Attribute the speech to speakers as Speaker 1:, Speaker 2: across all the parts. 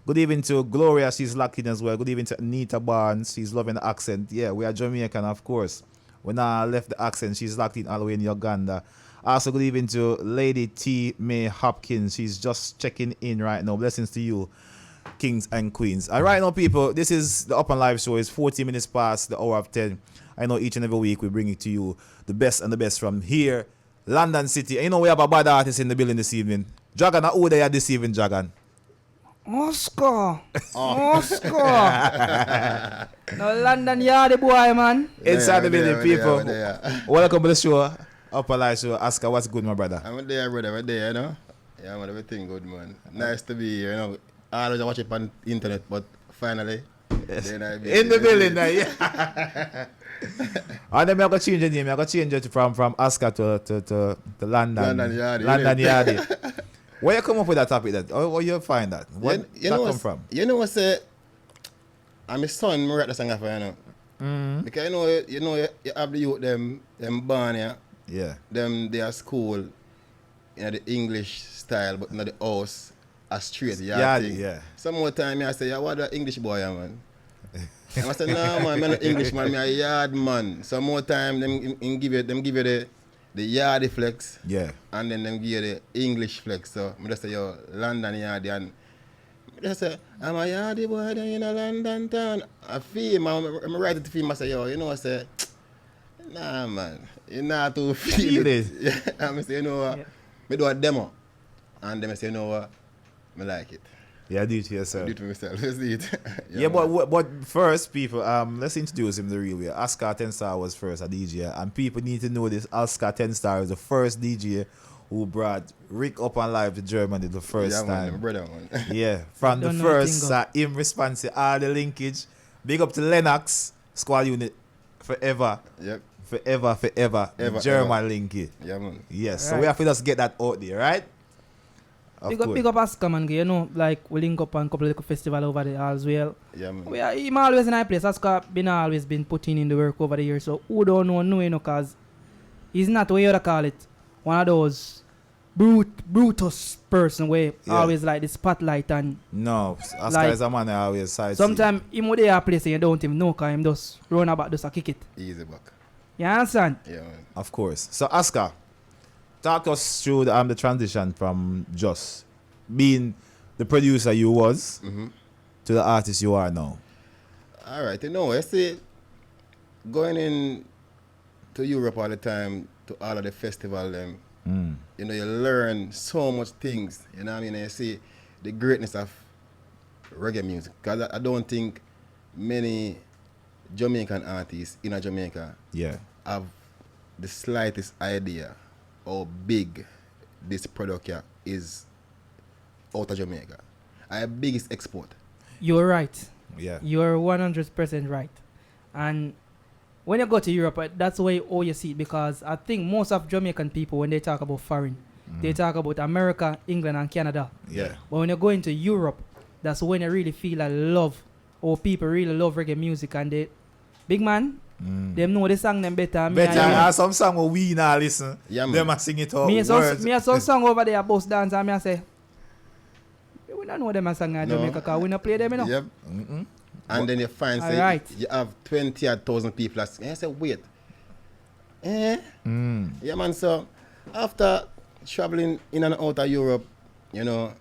Speaker 1: Good evening to Gloria, she's locked in as well. Good evening to Anita Barnes, she's loving the accent. Yeah, we are Jamaican, of course. When I left the accent, she's locked in all the way in Uganda. Also, good evening to Lady T. May Hopkins. She's just checking in right now. Blessings to you, kings and queens. All right, now, people, this is the Upnlive show. It's 40 minutes past the hour of 10. I know each and every week we bring it to you, the best and the best from here, London City. And you know, we have a bad artist in the building this evening. Dragon, who they are this evening, Dragon?
Speaker 2: Oska. No London Yard boy, man.
Speaker 1: Inside the building, people. Welcome to the show. Upnliveshow. Oska, what's good, my brother?
Speaker 3: I'm there, brother. I'm there, you know. Yeah, man, everything good, man. Nice to be here, you know. I always watch it on internet, but finally,
Speaker 1: yes. In the building, yeah. And then I got to change the name. I got to change it from Oska to London. London Yard. Where you come up with that topic? That or you find that? What
Speaker 3: you
Speaker 1: that
Speaker 3: know
Speaker 1: come from?
Speaker 3: You know what's I'm my son. I write the song for you know. Because you have the youth them born here.
Speaker 1: Yeah.
Speaker 3: Them they are school in the English style, but not the house a straight yard thing.
Speaker 1: Yeah.
Speaker 3: Some more time I say, yeah, what the English boy, man. And I said, no man, I'm not English man, I'm a yard man. Some more time them give you the yard flex.
Speaker 1: Yeah.
Speaker 3: And then them give you the English flex. So I just say, yo, London yard and I just say, I'm a yardy boy down in a London town. I feel I'm right to feel I say, yo, you know I say, nah man, you're not too feel it. Yeah. I say, you know what? I do a demo. And then I say, you know what? I like it.
Speaker 1: Yeah, do it to yourself.
Speaker 3: I do it to myself. Let's do it.
Speaker 1: Yeah, but first, people, let's introduce him the real way. Oska 10 Star was first a DJ, and people need to know this. Oska 10 Star is the first DJ who brought Rick Upnlive to Germany the first time.
Speaker 3: Man, brother, man.
Speaker 1: Yeah, from the first, him response to all the linkage. Big up to Lennox, Squad Unit, forever.
Speaker 3: Yep.
Speaker 1: Forever. German linkage.
Speaker 3: Yeah, man.
Speaker 1: Yes, right. So we have to just get that out there, right?
Speaker 2: Big up Oska, man. You know, like we link up on a couple of festivals over there as well.
Speaker 3: Yeah, man.
Speaker 2: He's always in a place. Oska always been putting in the work over the years. So who don't know, you know, because he's not what you call it, one of those Brutus person where always like the spotlight and.
Speaker 1: No, Oska
Speaker 2: like,
Speaker 1: is a man that always side.
Speaker 2: Sometimes him would there a place and you don't even know because him just run about just a kick it.
Speaker 3: Easy back.
Speaker 2: You understand?
Speaker 3: Yeah, man.
Speaker 1: Of course. So Oska, talk us through the transition from just being the producer you was to the artist you are now.
Speaker 3: All right, you know, I see going in to Europe all the time to all of the festival them. You know, you learn so much things. You know what I mean? And you see the greatness of reggae music. Because I don't think many Jamaican artists in Jamaica have the slightest idea how big this product here is out of Jamaica. Our biggest export.
Speaker 2: You're right.
Speaker 1: Yeah.
Speaker 2: You're 100% right. And when you go to Europe, that's where you see it, because I think most of Jamaican people, when they talk about foreign, they talk about America, England, and Canada.
Speaker 1: Yeah.
Speaker 2: But when you go into Europe, that's when you really feel a love, or people really love reggae music, and they, big man, them know the song them better.
Speaker 1: Better, some song we now listen.
Speaker 3: Yeah, man.
Speaker 1: Them a sing it out.
Speaker 2: Me some song over there, boss dance, and I say, we don't know them a song in Jamaica, because we don't play them, you know.
Speaker 3: Yep. And then you find, say, you have 20,000 people. And I say, wait. Yeah, man, so after traveling in and out of Europe, you know,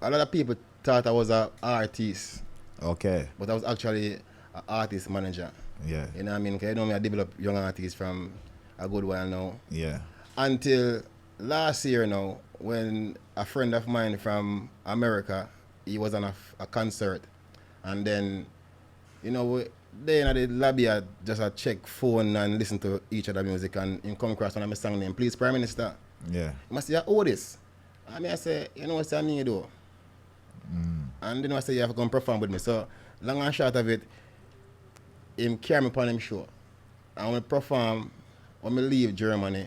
Speaker 3: a lot of people thought I was an artist.
Speaker 1: Okay.
Speaker 3: But I was actually an artist manager.
Speaker 1: Yeah.
Speaker 3: You know what I mean? Because you know me, I developed young artists from a good while now.
Speaker 1: Yeah. Until
Speaker 3: last year now, when a friend of mine from America, he was on a concert. And then, you know, they in the lobby I just check phone and listen to each other music, and him come across one of my song name, Please Prime Minister.
Speaker 1: Yeah.
Speaker 3: He must say, oh this. I say, you know what I mean do? And then I say, you have to come perform with me. So long and short of it, him carry me upon him show. And when I perform, when I leave Germany,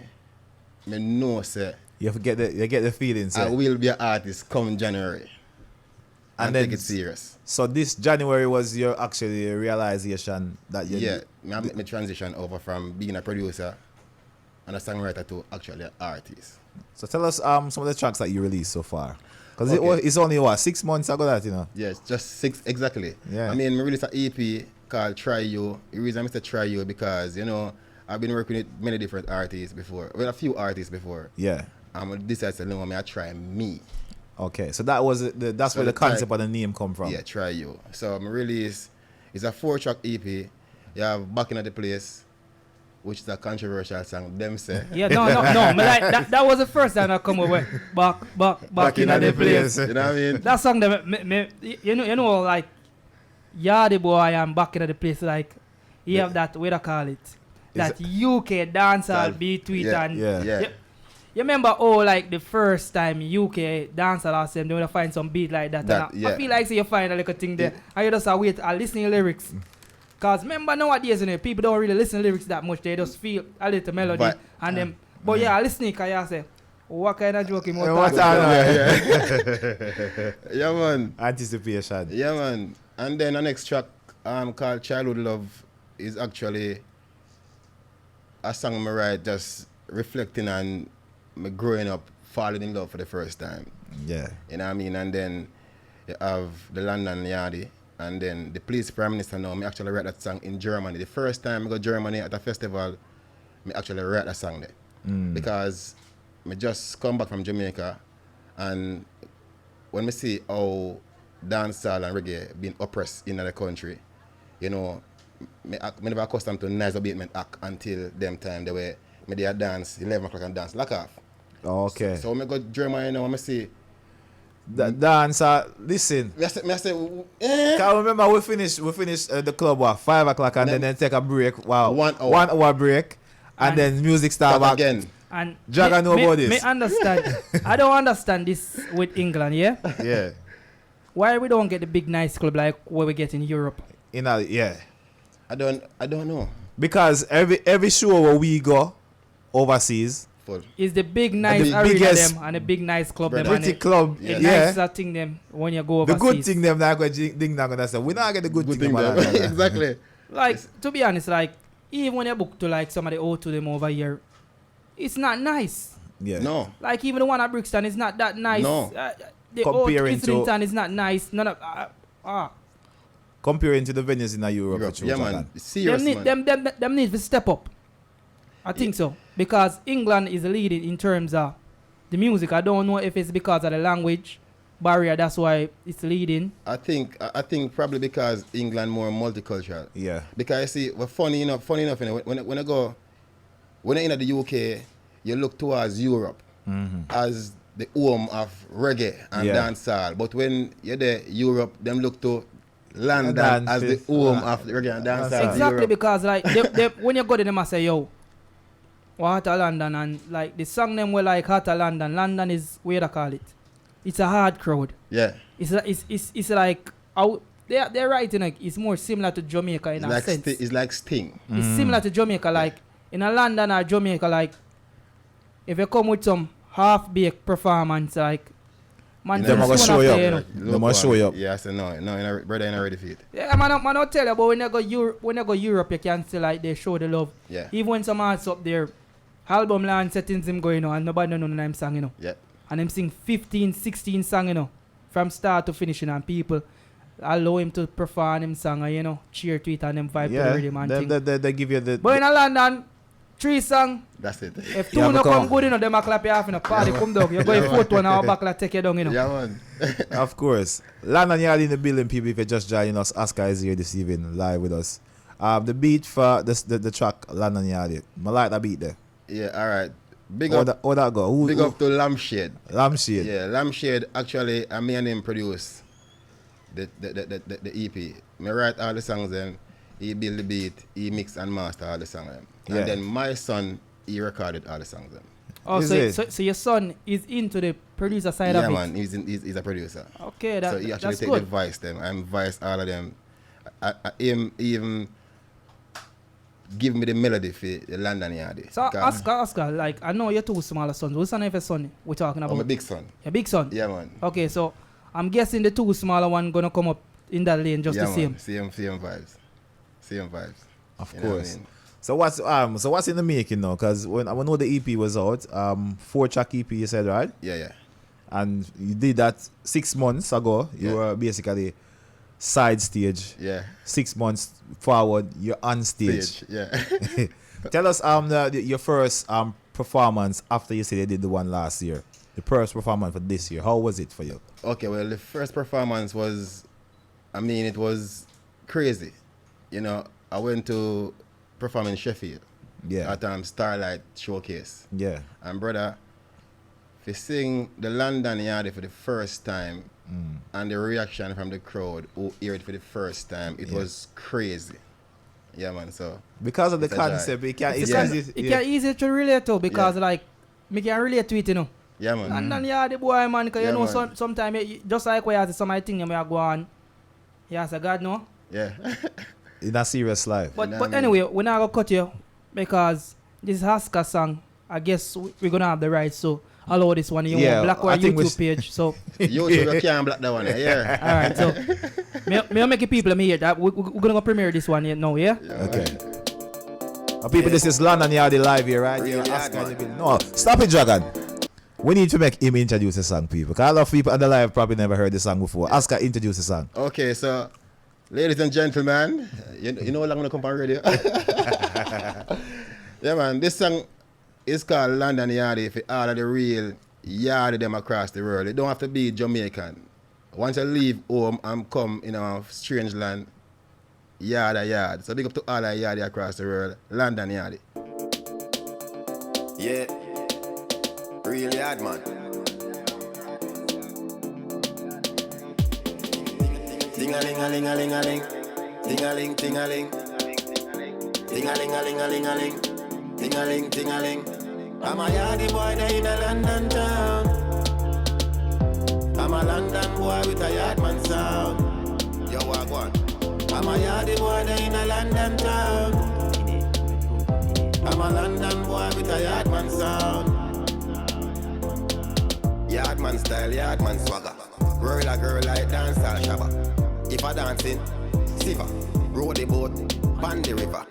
Speaker 3: I know say
Speaker 1: you get the feeling.
Speaker 3: I will be an artist come January. And then take it serious.
Speaker 1: So this January was your actually realization that you
Speaker 3: I made my transition over from being a producer and a songwriter to actually an artist.
Speaker 1: So tell us some of the tracks that you released so far. Because
Speaker 3: Okay.
Speaker 1: it's only, what, 6 months ago that, you know?
Speaker 3: Yes, just 6 exactly.
Speaker 1: Yeah.
Speaker 3: I mean, we released an EP called Try You. The reason I say Try You because, you know, I've been working with many different artists before. Well, a few artists before.
Speaker 1: Yeah.
Speaker 3: And I decided to know me, I try me.
Speaker 1: Okay, so that was that's
Speaker 3: So
Speaker 1: where the
Speaker 3: the type-
Speaker 1: concept of the name come from.
Speaker 3: Yeah, Try You. So my release is a 4-track EP. You have Back in the Place, which is a controversial song. Them say.
Speaker 2: Yeah, no. Me like that was the first time I come over. Back in the place.
Speaker 3: You know what I mean?
Speaker 2: That song, you know, like, Yardy Boy and Back in the Place, like, you have that, what I call it, that UK dancehall beat to it,
Speaker 3: Yeah,
Speaker 2: and
Speaker 3: yeah.
Speaker 2: you remember, like, the first time UK dancehall last time, they would find some beat like that, and
Speaker 3: Yeah.
Speaker 2: I feel like, say, you find a little thing there, and you just wait and listen to the lyrics. Because remember nowadays, you know, people don't really listen to lyrics that much, they just feel a little melody,
Speaker 3: But
Speaker 2: but yeah, listening, because you say, what kind of joke you
Speaker 1: Yeah,
Speaker 2: want
Speaker 1: what's
Speaker 2: to
Speaker 1: that?
Speaker 3: Yeah, man.
Speaker 1: Anticipation.
Speaker 3: Yeah, man. And then the next track called Childhood Love is actually a song I write just reflecting on me growing up, falling in love for the first time.
Speaker 1: Yeah.
Speaker 3: You know what I mean? And then you have the London Yardy. And then the police prime minister now, me actually write that song in Germany. The first time I go to Germany at a festival, me actually write that song there. Because me just come back from Jamaica, and when me see how dancehall and reggae being oppressed in the country, you know, me never accustomed to nice abatement act until them time they were me there dance 11 o'clock and dance lock off.
Speaker 1: Okay.
Speaker 3: So when I go to Germany now, I see
Speaker 1: Dancer, listen.
Speaker 3: me I say eh.
Speaker 1: Can remember we finished the club what 5 o'clock and then take a break. Wow.
Speaker 3: 1 hour.
Speaker 1: 1 hour break and then music start back
Speaker 3: again.
Speaker 2: And
Speaker 1: Jaga know about this.
Speaker 2: Me understand. I don't understand this with England, yeah?
Speaker 1: Yeah.
Speaker 2: Why we don't get the big nice club like what we get in Europe?
Speaker 1: Yeah.
Speaker 3: I don't know.
Speaker 1: Because every show where we go overseas,
Speaker 3: Full.
Speaker 2: Is the big nice
Speaker 1: the
Speaker 2: arena
Speaker 1: biggest
Speaker 2: them and the big nice club
Speaker 3: brother.
Speaker 2: them and
Speaker 1: pretty
Speaker 2: the,
Speaker 1: club,
Speaker 2: the
Speaker 1: yeah.
Speaker 2: nicer thing them when you go
Speaker 1: The
Speaker 2: overseas.
Speaker 1: good thing them like what ding not gonna say. We not get the good, thing.
Speaker 3: there.
Speaker 1: about that.
Speaker 3: Exactly.
Speaker 2: Like, to be honest, like, even when you book to like some of the O2 them over here, it's not nice.
Speaker 1: Yeah.
Speaker 3: No.
Speaker 2: Like, even the one at Brixton is not that nice.
Speaker 3: No.
Speaker 2: The
Speaker 1: Comparing
Speaker 2: O2
Speaker 1: to-
Speaker 2: Islington is not nice. None of
Speaker 1: Comparing to the venues in Europe.
Speaker 3: Europe.
Speaker 1: for
Speaker 3: Yeah,
Speaker 1: Japan.
Speaker 3: man. Serious, man.
Speaker 2: them need to step up. I think so. Because England is leading in terms of the music. I don't know if it's because of the language barrier, that's why it's leading.
Speaker 3: I think probably because England more multicultural.
Speaker 1: Yeah.
Speaker 3: Because you see, well, funny enough, you know, when you're in the UK, you look towards Europe as the home of reggae and
Speaker 1: Yeah.
Speaker 3: dancehall. But when you're there, Europe, them look to London
Speaker 1: Dance
Speaker 3: as the
Speaker 1: is-
Speaker 3: home of the reggae and dancehall.
Speaker 2: Exactly,
Speaker 3: Europe.
Speaker 2: because like when you go to them, I say, yo, what Hotter London, and like the song them were like Hotter London. London is where I call it. It's a hard crowd.
Speaker 3: Yeah.
Speaker 2: It's like out they're writing like it's more similar to Jamaica in a sense.
Speaker 3: It's like Sting.
Speaker 2: It's similar to Jamaica, like in a London or Jamaica, like if you come with some half-baked performance, like man,
Speaker 1: Them a go
Speaker 2: just
Speaker 1: show
Speaker 2: wanna
Speaker 1: you
Speaker 2: play,
Speaker 1: up. Them a show you up.
Speaker 3: Yeah, I said no, brother, you're not ready for it.
Speaker 2: Yeah, man, I'll tell you, but when you go Europe, you can see like they show the love.
Speaker 3: Yeah.
Speaker 2: Even when some artists up there, album launch settings him going on, and nobody know the name song, you know.
Speaker 3: Yeah.
Speaker 2: And him sing 15, 16 song, you know, from start to finish, and people allow him to perform him song, and, you know, cheer to it and them vibe to the rhythm and thing.
Speaker 1: They give you the.
Speaker 2: But in a London, 3 song,
Speaker 3: That's it.
Speaker 2: if 2
Speaker 1: Yeah,
Speaker 2: no
Speaker 1: because-
Speaker 2: come good, you know, them a clap you off in a party, come down. You go in 4th one, our back like take you down, you know.
Speaker 3: Yeah, man.
Speaker 1: Of course. London Yard in the building, people. If you're just joining us, Oska is here this evening, live with us. The beat for the track London Yard. I like that beat there.
Speaker 3: Yeah, all right. Big
Speaker 1: How
Speaker 3: up,
Speaker 1: that go?
Speaker 3: big up to Lampshade.
Speaker 1: Lampshade.
Speaker 3: Yeah, Lampshade actually, me and him produce the EP. Me write all the songs then, he build the beat, he mix and master all the songs then.
Speaker 1: Yeah.
Speaker 3: And then my son, he recorded all the songs then.
Speaker 2: Oh,
Speaker 1: Is
Speaker 2: so
Speaker 1: it?
Speaker 2: your son is into the producer side
Speaker 3: Yeah,
Speaker 2: of it.
Speaker 3: man, he's a producer.
Speaker 2: Okay,
Speaker 3: So he actually
Speaker 2: that's
Speaker 3: take
Speaker 2: good.
Speaker 3: the voice them and voice all of them. Him even give me the melody for the London Yard.
Speaker 2: So Oscar, like I know you're 2 smaller sons. What's the name of your son we're talking about?
Speaker 3: I'm a big son.
Speaker 2: Your big son?
Speaker 3: Yeah, man.
Speaker 2: Okay, so I'm guessing the 2 smaller one gonna come up in that lane just
Speaker 3: Yeah,
Speaker 2: the same.
Speaker 3: man. Same vibes. Same vibes.
Speaker 1: Of
Speaker 3: You know what I
Speaker 1: course.
Speaker 3: mean?
Speaker 1: So what's in the making now? Because when I know the EP was out, 4-track EP you said, right?
Speaker 3: Yeah, yeah.
Speaker 1: And you did that 6 months ago. You were basically side stage.
Speaker 3: Yeah.
Speaker 1: 6 months forward, you're on stage.
Speaker 3: Yeah.
Speaker 1: Tell us your first performance after you said you did the one last year. The first performance for this year. How was it for you?
Speaker 3: Okay, well, the first performance was, it was crazy. You know, I went to perform in Sheffield.
Speaker 1: Yeah.
Speaker 3: At Starlight Showcase.
Speaker 1: Yeah.
Speaker 3: And brother, if you sing the London Yardie for the first time, and the reaction from the crowd who hear it for the first time, it was crazy. Yeah, man. So
Speaker 1: because of the
Speaker 3: it's a
Speaker 1: concept,
Speaker 3: joy.
Speaker 1: it's
Speaker 2: easy to relate to because like me can relate to it, you know.
Speaker 3: Yeah, man.
Speaker 2: And then the boy, man, because
Speaker 3: Yeah,
Speaker 2: you know
Speaker 3: man.
Speaker 2: sometimes just like where you have some thing you may go on. Yeah, say God no.
Speaker 3: Yeah.
Speaker 1: in a serious life.
Speaker 2: But anyway, we're not gonna cut you because this is Oska song. I guess we're gonna have the rights to allow this one. You want black or YouTube page. So
Speaker 3: YouTube, you can't black that one. Yeah.
Speaker 2: alright, so me make people hear that we're gonna go premiere this one here now, yeah?
Speaker 1: Okay. People, this is London Yardie live here, right?
Speaker 3: Really
Speaker 1: Oska, no, stop it, Dragon. We need to make him introduce the song, people. Because a lot of people on the live probably never heard the song before. Oska, introduce the song.
Speaker 3: Okay, so ladies and gentlemen, you know how long I'm gonna come on radio? Yeah, man. This song is called London Yardie for all of the real Yardie them across the world. It don't have to be Jamaican. Once you leave home and come in a strange land, yard. So big up to all the Yardie across the world. London Yardie.
Speaker 4: Yeah, real yard man. Ding-a-ling-a-ling-a-ling-a-ling, ding-a-ling, ting-a-ling, ding-a-ling-a-ling-a-ling-a-ling, ding-a-ling, ting-a-ling. I'm a yardie boy there in a London town. I'm a London boy with a yardman sound. Yo, walk one. I'm a yardie boy there in a London town. I'm a London boy with a yardman sound. Yardman style, yardman swagger. Roll a girl like dancehall shabba. If I dancing, siva. Row the boat, pan the river.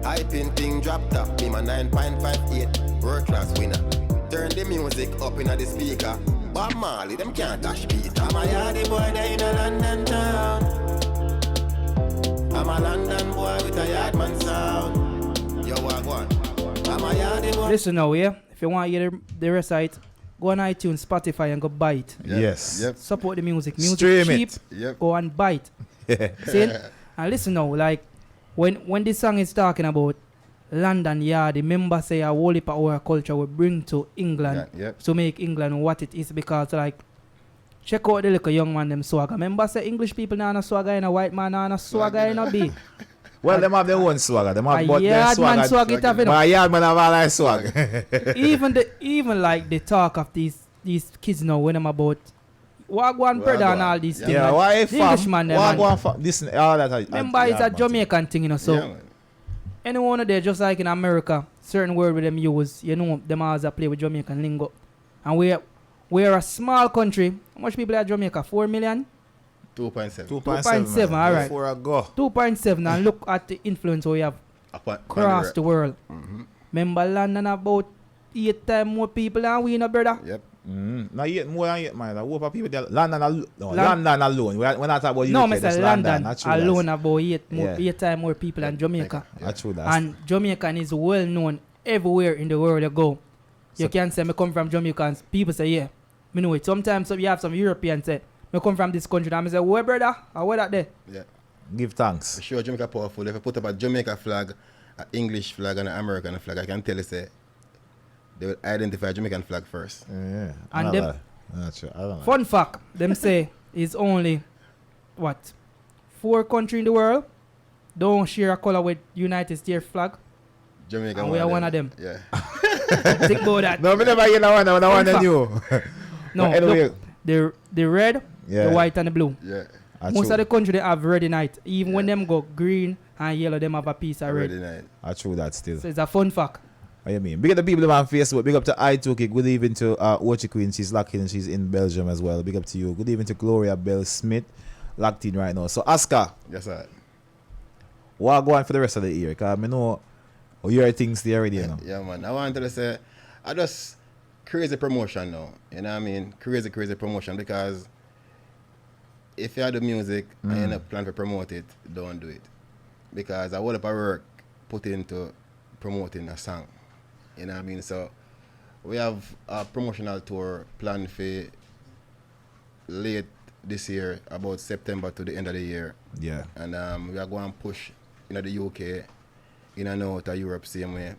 Speaker 4: Hyping thing drop top, be my 9.58. World class winner. Turn the music up in the speaker. Bob Marley, them can't touch beat. I'm a yardie boy there in a London town. I'm a London boy with a yardman sound. Yo, walk one. I'm a yardie boy.
Speaker 2: Listen now, yeah. If you want to hear the rest of it, go on iTunes, Spotify, and go buy it.
Speaker 3: Yep.
Speaker 1: Yes.
Speaker 3: Yep.
Speaker 2: Support the music. Music
Speaker 1: Stream
Speaker 2: cheap.
Speaker 1: it.
Speaker 3: Yep.
Speaker 2: Go and buy it. See? And listen now, like when this song is talking about London Yardie, remember say a whole heap of our culture we bring to England
Speaker 3: Yep.
Speaker 2: to make England what it is, because like check out the little young man them swagger. Remember say English people now no swagger and a white man now no swagger in a be.
Speaker 1: Well, them have their own swagger. Them have
Speaker 2: A
Speaker 1: but their
Speaker 2: yard man
Speaker 1: swagger.
Speaker 2: swag it have, you know.
Speaker 1: But a yard man have all that swag.
Speaker 2: even like the talk of these kids now when I'm about Wagwan brother and all these things.
Speaker 1: Yeah,
Speaker 2: like,
Speaker 1: why
Speaker 2: the Englishman them, man.
Speaker 1: Wagwan listen, all that.
Speaker 2: Remember it's a Jamaican thing, you know. So
Speaker 3: Yeah, man.
Speaker 2: anyone of there, just like in America, certain word with them use, you know, them always a play with Jamaican lingo. And we're a small country. How much people are in Jamaica? 4 million?
Speaker 3: 2.7.
Speaker 2: 2.7, all right.
Speaker 1: Before I go.
Speaker 2: 2.7, and look at the influence we have across the world. Remember London about 8 times more people than we, no brother?
Speaker 3: Yep.
Speaker 1: Now yet more than yet, man. What people there? London alone. We're not talking about
Speaker 2: No,
Speaker 1: UK.
Speaker 2: Mr.
Speaker 1: Just
Speaker 2: London
Speaker 1: that's true,
Speaker 2: alone
Speaker 1: that's-
Speaker 2: about 8
Speaker 1: Yeah.
Speaker 2: times more people than Jamaica.
Speaker 1: That's true. That's
Speaker 2: And Jamaican is well known everywhere in the world you go. You can say, me come from Jamaica, and people say, yeah. Me know it. Sometimes you have some Europeans say, me come from this country. And I say, where brother? Or where that there?
Speaker 3: Yeah.
Speaker 1: give thanks.
Speaker 3: For sure, Jamaica powerful. If I put up a Jamaica flag, an English flag, and an American flag, I can tell you, say, they will identify Jamaican flag first.
Speaker 1: Yeah.
Speaker 2: And
Speaker 1: I
Speaker 2: them-
Speaker 1: don't know. That's true. I don't know.
Speaker 2: Fun fact, them say is only, what, 4 countries in the world don't share a color with United States flag.
Speaker 3: Jamaica.
Speaker 2: And we are one of them.
Speaker 3: Yeah.
Speaker 2: Think about that.
Speaker 1: No, me never hear that one. I want
Speaker 2: fact.
Speaker 1: to new.
Speaker 2: No,
Speaker 1: But anyway,
Speaker 2: look, the red,
Speaker 1: Yeah.
Speaker 2: the white, and the blue.
Speaker 3: Yeah.
Speaker 2: Most of the country they have red in it. Even when them go green and yellow, them have a piece of red.
Speaker 3: Already night.
Speaker 1: I true that still.
Speaker 2: So it's a fun fact.
Speaker 1: What you mean? Big up the people on Facebook. Big up to I2K. Good evening to Ochi Queen. She's locked in. She's in Belgium as well. Big up to you. Good evening to Gloria Bell Smith. Locked in right now. So, Oska,
Speaker 3: That's right.
Speaker 1: what go on for the rest of the year? Because I know you hear things there already, you know.
Speaker 3: Yeah, man. I wanted to say, I just crazy promotion now. You know what I mean? Crazy promotion because if you have the music and you not plan to promote it, don't do it. Because a whole lot of work put into promoting a song. You know what I mean? So we have a promotional tour planned for late this year, about September to the end of the year.
Speaker 1: Yeah.
Speaker 3: And we are going to push in the UK, in and out of Europe same way.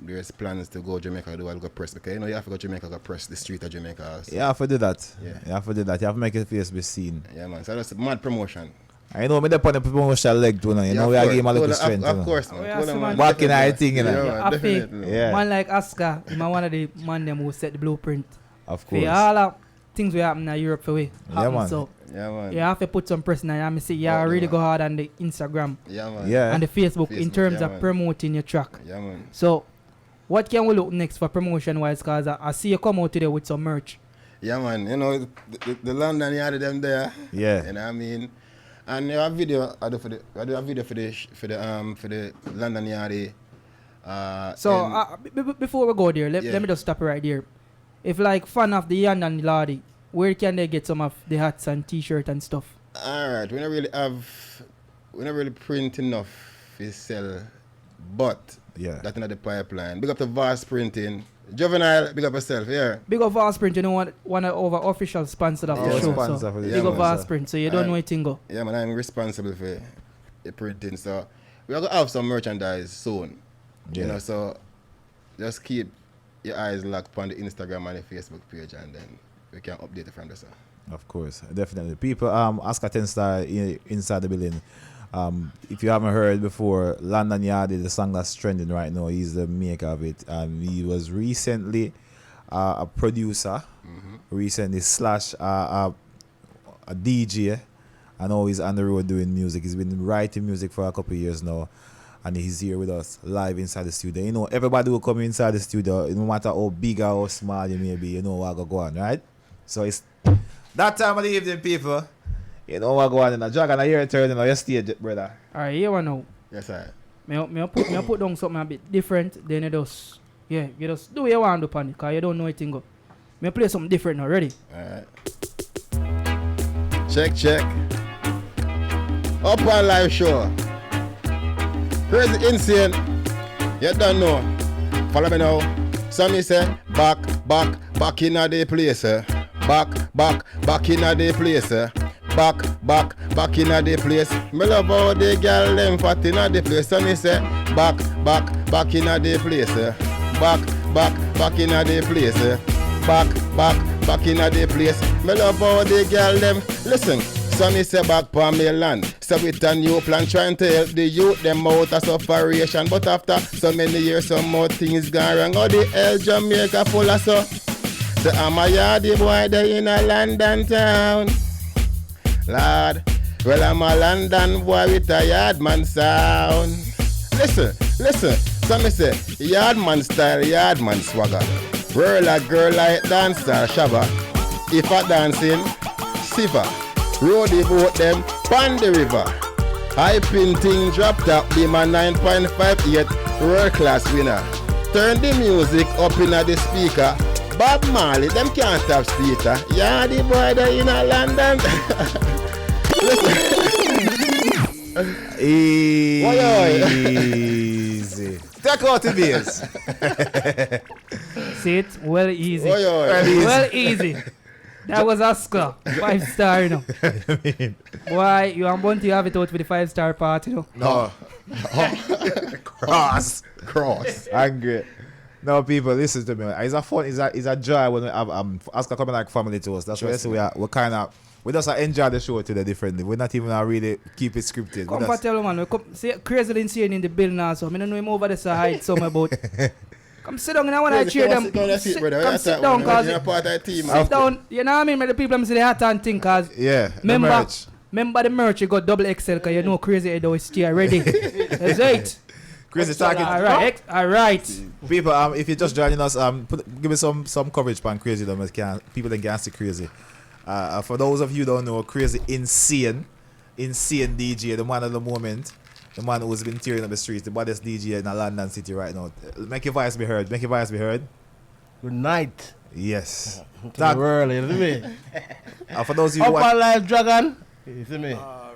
Speaker 3: There's plans to go Jamaica do a little press because you know you have to go Jamaica to press the street of Jamaica also.
Speaker 1: You have to do that.
Speaker 3: Yeah.
Speaker 1: You have to do that. You have to make your face be seen.
Speaker 3: Yeah, man. So that's a mad promotion.
Speaker 1: I know me up on the promotional leg too now. You know we are giving a little strength.
Speaker 3: Of course, man.
Speaker 2: Oh, yeah, so man.
Speaker 1: Back in our thing, you know.
Speaker 3: Yeah, man, definitely.
Speaker 1: Yeah.
Speaker 2: Man like Oska, he's one of the man them who set the blueprint.
Speaker 1: Of
Speaker 2: For
Speaker 1: course.
Speaker 2: all of things we happen in Europe for we.
Speaker 1: Yeah, man.
Speaker 2: So
Speaker 3: Yeah, man.
Speaker 2: you have to put some press in there. I see you
Speaker 3: Oh,
Speaker 2: really
Speaker 3: yeah,
Speaker 2: go
Speaker 3: man.
Speaker 2: hard on the Instagram
Speaker 3: Yeah, man.
Speaker 1: Yeah.
Speaker 2: and the Facebook in
Speaker 3: Facebook,
Speaker 2: terms
Speaker 3: yeah,
Speaker 2: of
Speaker 3: man.
Speaker 2: promoting your track.
Speaker 3: Yeah, man.
Speaker 2: So what can we look next for promotion wise? Cause I see you come out today with some merch.
Speaker 3: Yeah, man. You know, the London yard them there.
Speaker 1: Yeah.
Speaker 3: You know what I mean? And you have video I do for the London yard.
Speaker 2: So
Speaker 3: and-
Speaker 2: before we go there, let
Speaker 3: Yeah.
Speaker 2: me just stop right there. If like fan of the Yan and the Lordy, where can they get some of the hats and t-shirt and stuff?
Speaker 3: Alright, we don't really print enough to sell, but
Speaker 1: Yeah.
Speaker 3: that's not the pipeline. Big up to Vast Printing. Juvenile, big up yourself, yeah.
Speaker 2: Big up Vast Print, you know one of our official sponsor of
Speaker 3: Yeah,
Speaker 2: the show.
Speaker 1: sponsor
Speaker 2: So
Speaker 1: for the
Speaker 2: big
Speaker 3: show,
Speaker 2: up Vast
Speaker 1: sir.
Speaker 2: Print, so you don't know
Speaker 3: Alright.
Speaker 2: anything go.
Speaker 3: Yeah, man, I'm responsible for the printing, so we're gonna have some merchandise soon.
Speaker 1: Yeah.
Speaker 3: You know, so just keep your eyes locked on the Instagram and the Facebook page, and then we can update it from there, sir.
Speaker 1: Of course, definitely. People, Oska 10 Star inside the building. If you haven't heard before, London Yard is the song that's trending right now. He's the maker of it. He was recently a producer, recently slash a DJ, and now he's on the road doing music. He's been writing music for a couple of years now, and he's here with us live inside the studio. You know, everybody will come inside the studio, no matter how big or how small you may be, you know what go on, right? So it's that time of the evening, people. You know what go on in a dragon a year turn in your stage, brother.
Speaker 2: Alright, here one now.
Speaker 3: Yes, sir.
Speaker 2: Me put down something a bit different, then you just you just do what you want to upon it, cause you don't know anything go. Me play something different now, ready?
Speaker 3: Alright. Check. Upnliveshow. Crazy insane. You don't know. Follow me now. Some me say back in a the place. Back in a the place. Back in a the place. Me love how the girl them fat in a the place. Some me say back in a the place. Back in a the place. Back in a the place. Me love how the girl them listen. So me say back pa me land. So with a new plan trying to help the youth them out of separation. But after so many years some more things gone wrong. How the hell Jamaica full of so? So I'm a yardy boy there in a London town. Lord, well I'm a London boy with a yardman sound. Listen, so me say yardman style, yardman swagger. Whirl a girl like dancer shabba. If a dancing, siva. Row the boat them pon the river. High pin thing drop top be my 9.58 world class winner. Turn the music up in the speaker. Bob Marley, them can't stop speaker. Yeah, the boy there in a London.
Speaker 1: Easy. Take out the bass.
Speaker 2: See it? Well easy.
Speaker 3: Oi, oi.
Speaker 2: Well easy. That was Oska. 5-star, you know. Why you and Bunty have it out for the 5-star part, you know.
Speaker 3: No.
Speaker 1: Cross.
Speaker 3: Angry.
Speaker 1: No, people, listen to me. It's a fun, it's a joy when we have Oska coming like family to us. That's why I say we kind of we just enjoy the show today differently. We're not even really keep it scripted.
Speaker 2: Come for tell man, we come see crazy insane in the building now, so I don't know him over there so hide some about. Come sit down and I want to cheer them. Come sit down, cause sit down. You know what I mean? The people say they have to think, cause
Speaker 1: yeah,
Speaker 2: remember the merch you got double XL, cause you know crazy head always stay ready. That's it.
Speaker 1: Crazy talking.
Speaker 2: All right.
Speaker 1: People, if you're just joining us, give me some coverage on Crazy. People that can see Crazy. For those of you who don't know, Crazy insane DJ, the man of the moment, the man who's been tearing up the streets, the baddest DJ in London City right now. Make your voice be heard.
Speaker 5: Good night.
Speaker 1: Yes.
Speaker 5: To
Speaker 1: That,
Speaker 5: the world, you see me?
Speaker 1: for those of you who watch,
Speaker 5: Upnlive Dragon. You see me?
Speaker 1: all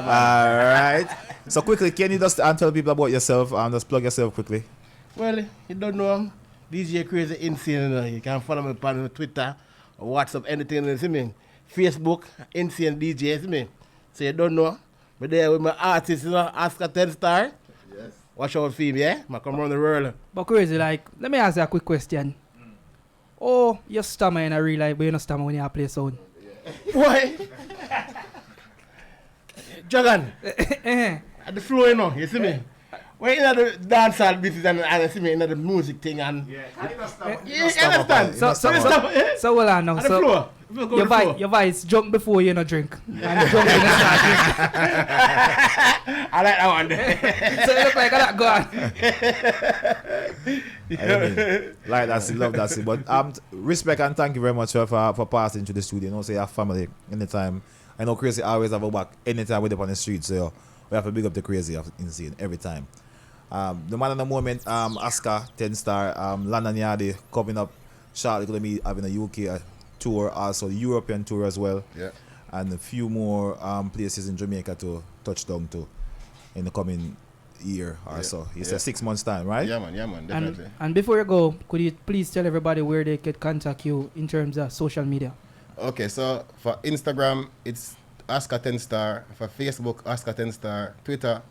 Speaker 1: right. So quickly, can you just tell people about yourself? Just plug yourself quickly.
Speaker 5: Well, you don't know, DJ Crazy Insane. You know. You can follow me on Twitter or WhatsApp, anything. You see me? Facebook, Insane DJ. You see me? So you don't know. But there with my artist, you know, Oska 10 Star.
Speaker 3: Yes.
Speaker 5: Watch out for him, yeah? I come around the world.
Speaker 2: But crazy, like, let me ask you a quick question. Oh, you stammer in a real life, but you don't stammer when you play sound.
Speaker 5: Why? Dragon, at the flow, you know, you see me? We're in the dancehall business and you see me in the music thing and...
Speaker 1: Yeah,
Speaker 5: You understand?
Speaker 2: So hold on now.
Speaker 5: At the
Speaker 2: So
Speaker 5: floor.
Speaker 2: your voice jump before you no drink. And drunk when you start drink.
Speaker 5: I like that one.
Speaker 2: So you look like that go on.
Speaker 1: Like that's it, love that's it. But respect and thank you very much for passing to the studio. You know, say your family anytime. I know Crazy always have a back anytime we're up on the street, so we have to big up the Crazy of Insane every time. The man in the moment, Oska 10 Star, London Yardy coming up shortly, going to be having a UK tour, also the European tour as well.
Speaker 3: Yeah.
Speaker 1: And a few more places in Jamaica to touch down to in the coming year or so. You said 6 months time, right?
Speaker 3: Yeah, man, definitely.
Speaker 2: And before you go, could you please tell everybody where they could contact you in terms of social media?
Speaker 3: Okay, so for Instagram, it's Oska 10 Star. For Facebook, Oska 10 Star. Twitter,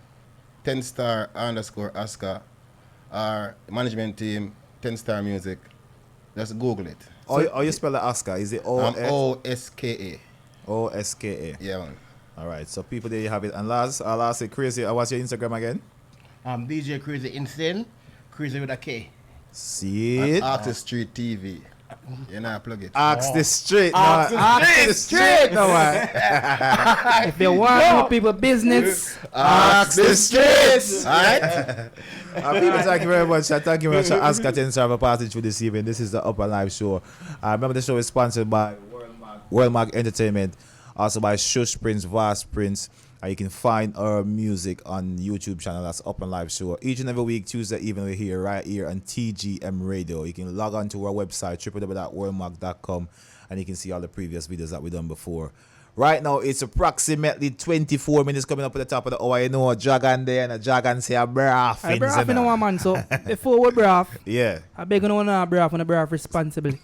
Speaker 3: 10 Star _ Oska. Our management team, 10 Star Music. Just Google it.
Speaker 1: Or you spell the Oska? Is it
Speaker 3: Oska.
Speaker 1: Oska?
Speaker 3: Yeah, man.
Speaker 1: All right, so people there you have it. And last say Crazy, what's your Instagram again?
Speaker 5: DJ Crazy Insane. Crazy with a K.
Speaker 1: See
Speaker 3: And
Speaker 1: it?
Speaker 3: Artist Street TV. You know, plug it.
Speaker 1: Ask this straight.
Speaker 5: Ask
Speaker 1: this straight. No,
Speaker 2: If they want more people business,
Speaker 3: Ask the streets. Alright?
Speaker 1: people, thank you very much. Thank you very much, Oska 10 Star, for passing through this evening. This is the Upnlive Show. Remember, the show is sponsored by World Mag Entertainment, also by Shush Prince, Vast Prince. You can find our music on YouTube channel. That's Upnliveshow. Each and every week, Tuesday evening, we're here, right here on TGM Radio. You can log on to our website, www.worldmag.com, and you can see all the previous videos that we've done before. Right now, it's approximately 24 minutes coming up at the top of the hour. You know, a dragon there and a dragon say a braff.
Speaker 2: I braff in one man. So before we braff,
Speaker 1: Yeah.
Speaker 2: I beg you to braff and braff responsibly.